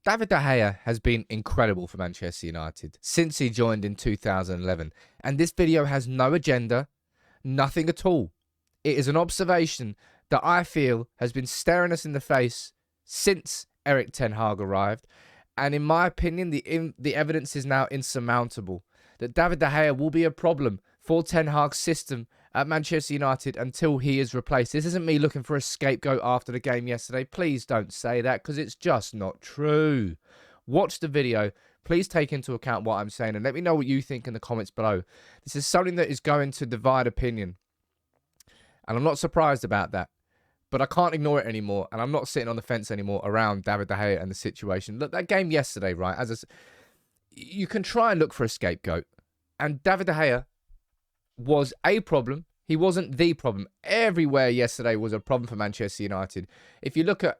David De Gea has been incredible for Manchester United since he joined in 2011. And this video has no agenda, nothing at all. It is an observation that I feel has been staring us in the face since Erik Ten Hag arrived. And in my opinion, the evidence is now insurmountable that David De Gea will be a problem for Ten Hag's system at Manchester United until he is replaced. This isn't me looking for a scapegoat after the game yesterday. Please don't say that, because it's just not true. Watch the video. Please take into account what I'm saying and let me know what you think in the comments below. This is something that is going to divide opinion, and I'm not surprised about that. But I can't ignore it anymore, and I'm not sitting on the fence anymore around David De Gea and the situation. Look, that game yesterday, right? You can try and look for a scapegoat, and David De Gea was a problem. He wasn't the problem. Everywhere yesterday was a problem for Manchester United. If you look at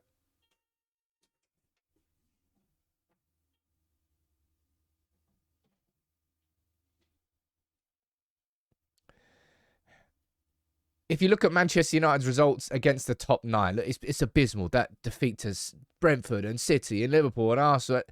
Manchester United's results against the top 9, look, it's abysmal. That defeat to Brentford and City and Liverpool and Arsenal,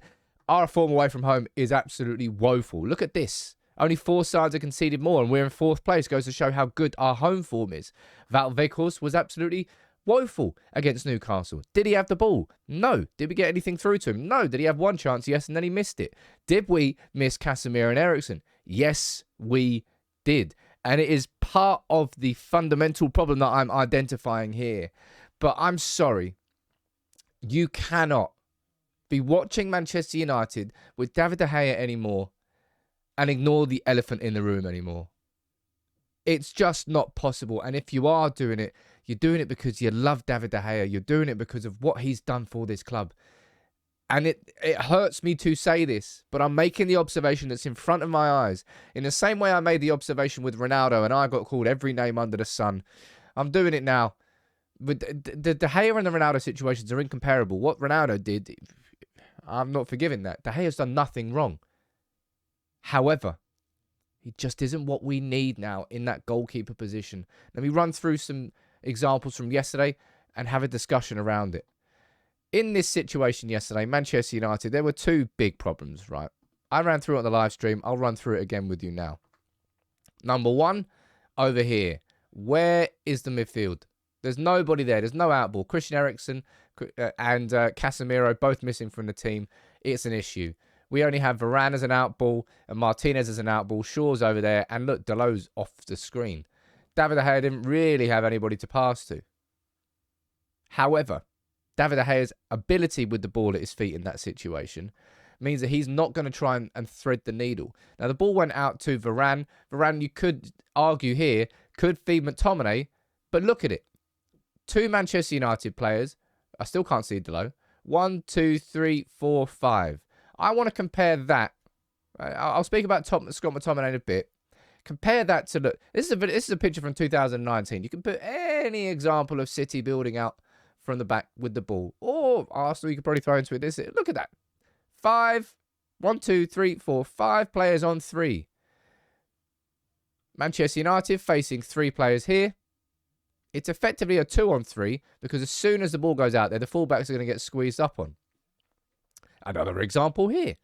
our form away from home is absolutely woeful. Look at this. Only 4 sides have conceded more, and we're in 4th place. Goes to show how good our home form is. Weghorst was absolutely woeful against Newcastle. Did he have the ball? No. Did we get anything through to him? No. Did he have one chance? Yes, and then he missed it. Did we miss Casemiro and Eriksen? Yes, we did. And it is part of the fundamental problem that I'm identifying here. But I'm sorry. You cannot be watching Manchester United with David De Gea anymore and ignore the elephant in the room anymore. It's just not possible. And if you are doing it, you're doing it because you love David De Gea. You're doing it because of what he's done for this club. And it hurts me to say this, but I'm making the observation that's in front of my eyes. In the same way I made the observation with Ronaldo and I got called every name under the sun, I'm doing it now. But the De Gea and the Ronaldo situations are incomparable. What Ronaldo did, I'm not forgiving that. De Gea's done nothing wrong. However, he just isn't what we need now in that goalkeeper position. Let me run through some examples from yesterday and have a discussion around it. In this situation yesterday, Manchester United, there were 2 big problems, right? I ran through it on the live stream. I'll run through it again with you now. Number 1, over here. Where is the midfield? There's nobody there. There's no outball. Christian Eriksen and Casemiro both missing from the team. It's an issue. We only have Varane as an outball and Martinez as an outball. Shaw's over there. And look, Dalot's off the screen. David De Gea didn't really have anybody to pass to. However, David De Gea's ability with the ball at his feet in that situation means that he's not going to try and thread the needle. Now, the ball went out to Varane. Varane, you could argue here, could feed McTominay. But look at it. 2 Manchester United players. I still can't see Dalot. 1, 2, 3, 4, 5. I want to compare that. I'll speak about Scott McTominay in a bit. Compare that to, look, this is a picture from 2019. You can put any example of City building out from the back with the ball. Or Arsenal, you could probably throw into it. Look at that. 5, 1, 2, 3, 4, 5 players on 3. Manchester United facing 3 players here. It's effectively a 2 on 3 because as soon as the ball goes out there, the fullbacks are going to get squeezed up on. Another example here.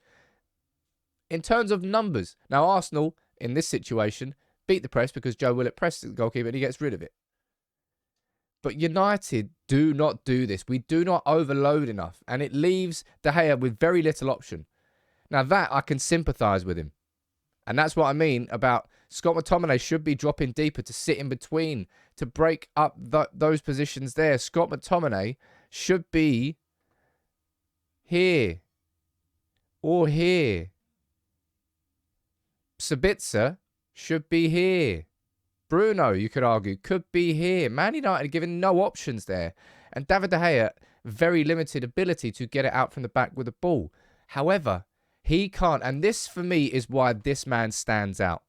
In terms of numbers, now Arsenal, in this situation, beat the press because Joe Willett pressed the goalkeeper and he gets rid of it. But United do not do this. We do not overload enough. And it leaves De Gea with very little option. Now that, I can sympathise with him. And that's what I mean about Scott McTominay should be dropping deeper to sit in between, to break up those positions there. Scott McTominay should be here or here. Sabitzer should be here. Bruno, you could argue, could be here. Man United given no options there. And David De Gea, very limited ability to get it out from the back with the ball. However, he can't. And this, for me, is why this man stands out.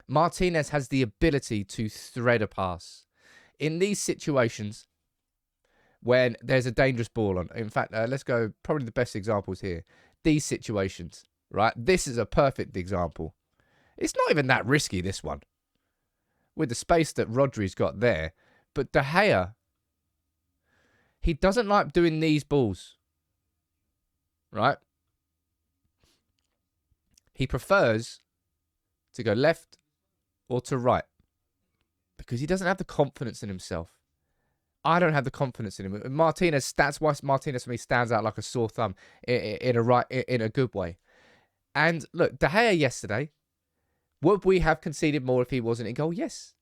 Martinez has the ability to thread a pass. In these situations, when there's a dangerous ball on. In fact, let's go, probably the best examples here. These situations, right? This is a perfect example. It's not even that risky, this one, with the space that Rodri's got there. But De Gea, he doesn't like doing these balls. right? He prefers to go left or to right because he doesn't have the confidence in himself. I don't have the confidence in him. Martinez, that's why Martinez for me stands out like a sore thumb in a good way. And look, De Gea yesterday, would we have conceded more if he wasn't in goal? Yes.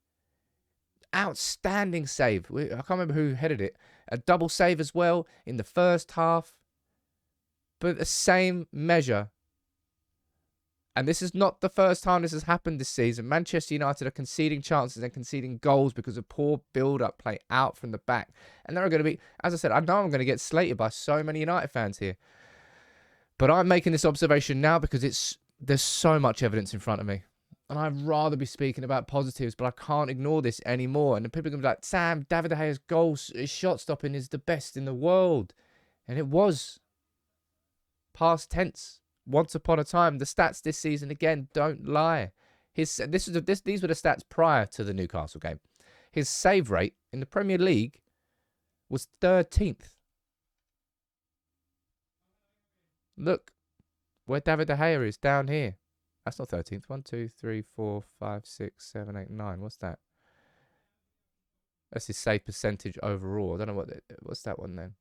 Outstanding save. I can't remember who headed it. A double save as well in the first half. But the same measure. And this is not the first time this has happened this season. Manchester United are conceding chances and conceding goals because of poor build-up play out from the back. And there are going to be, as I said, I know I'm going to get slated by so many United fans here. But I'm making this observation now because there's so much evidence in front of me. And I'd rather be speaking about positives, but I can't ignore this anymore. And people are going to be like, Sam, David De Gea's goals, his shot stopping is the best in the world. And it was. Past tense. Once upon a time. The stats this season, again, don't lie. These were the stats prior to the Newcastle game. His save rate in the Premier League was 13th. Look where David De Gea is, down here. That's not 13th. 1, 2, 3, 4, 5, 6, 7, 8, 9. What's that? That's his save percentage overall. I don't know what's that one then.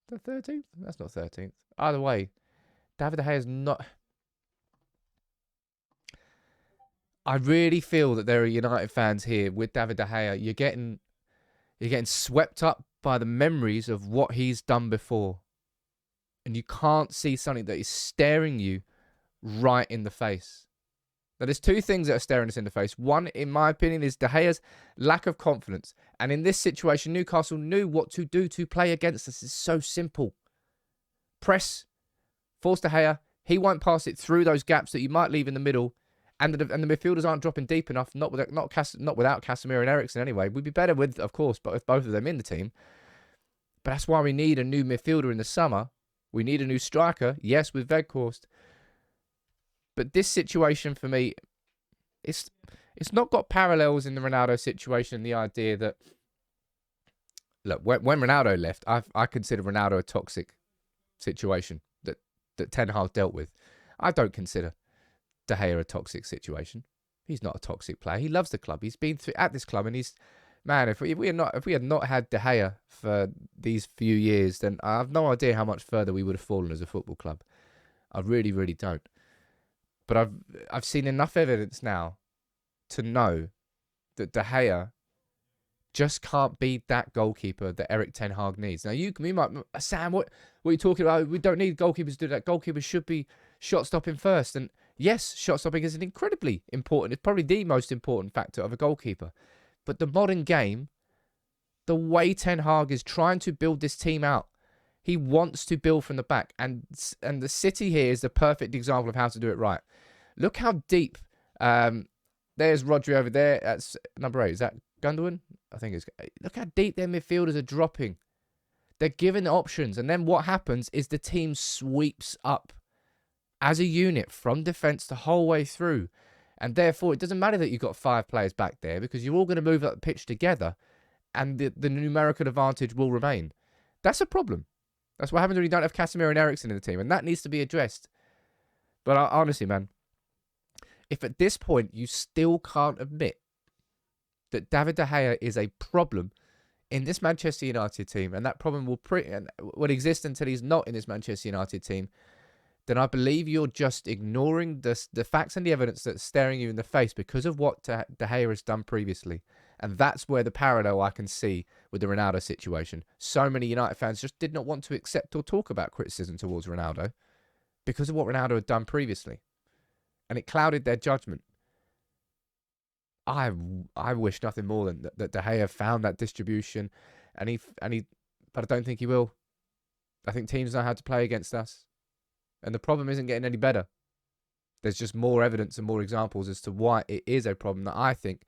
The 13th? That's not 13th. Either way, David De Gea is not. I really feel that there are United fans here with David De Gea. You're getting swept up by the memories of what he's done before. And you can't see something that is staring you right in the face. Now, there's two things that are staring us in the face. One, in my opinion, is De Gea's lack of confidence. And in this situation, Newcastle knew what to do to play against us. It's so simple. Press, force De Gea. He won't pass it through those gaps that you might leave in the middle. And the midfielders aren't dropping deep enough, not without Casemiro and Eriksen anyway. We'd be better with, of course, but with both of them in the team. But that's why we need a new midfielder in the summer. We need a new striker, yes, with Weghorst. But this situation for me, it's not got parallels in the Ronaldo situation. The idea that, look, when Ronaldo left, I consider Ronaldo a toxic situation that Ten Hag dealt with. I don't consider De Gea a toxic situation. He's not a toxic player. He loves the club. He's been at this club, and he's, man, if we had not had De Gea for these few years, then I have no idea how much further we would have fallen as a football club. I really, really don't. But I've seen enough evidence now to know that De Gea just can't be that goalkeeper that Erik Ten Hag needs. Now, you might, Sam, what are you talking about? We don't need goalkeepers to do that. Goalkeepers should be shot stopping first. And yes, shot stopping is an incredibly important, it's probably the most important factor of a goalkeeper. But the modern game, the way Ten Hag is trying to build this team out, he wants to build from the back. And the City here is the perfect example of how to do it right. Look how deep. There's Rodri over there. That's number 8. Is that Gundogan? I think it's. Look how deep their midfielders are dropping. They're given the options. And then what happens is the team sweeps up as a unit from defence the whole way through. And therefore, it doesn't matter that you've got 5 players back there because you're all going to move up the pitch together and the numerical advantage will remain. That's a problem. That's what happens when you don't have Casemiro and Eriksen in the team. And that needs to be addressed. But honestly, man, if at this point you still can't admit that David De Gea is a problem in this Manchester United team, and that problem will exist until he's not in this Manchester United team, then I believe you're just ignoring the facts and the evidence that's staring you in the face because of what De Gea has done previously. And that's where the parallel I can see with the Ronaldo situation. So many United fans just did not want to accept or talk about criticism towards Ronaldo because of what Ronaldo had done previously. And it clouded their judgment. I wish nothing more than that De Gea found that distribution, but I don't think he will. I think teams know how to play against us. And the problem isn't getting any better. There's just more evidence and more examples as to why it is a problem that I think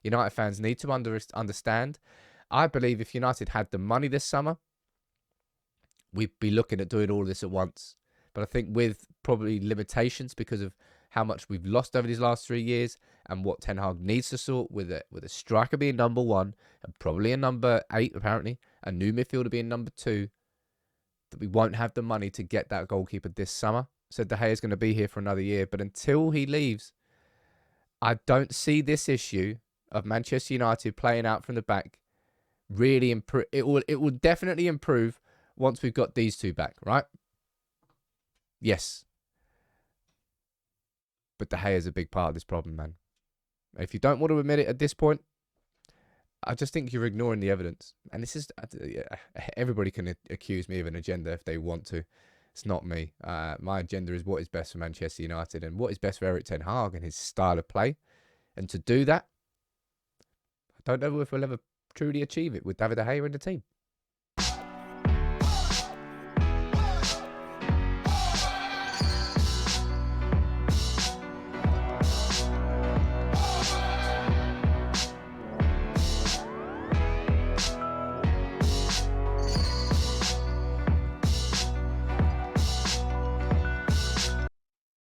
United fans need to understand. I believe if United had the money this summer, we'd be looking at doing all of this at once. But I think with probably limitations because of how much we've lost over these last 3 years and what Ten Hag needs to sort with a striker being number 1 and probably a number 8 apparently, a new midfielder being number 2. that we won't have the money to get that goalkeeper this summer. So De Gea is going to be here for another year. But until he leaves, I don't see this issue of Manchester United playing out from the back really improve. It will definitely improve once we've got these two back, right? Yes. But De Gea is a big part of this problem, man. If you don't want to admit it at this point, I just think you're ignoring the evidence. And this is, everybody can accuse me of an agenda if they want to. It's not me. My agenda is what is best for Manchester United and what is best for Erik ten Hag and his style of play. And to do that, I don't know if we'll ever truly achieve it with David De Gea in the team.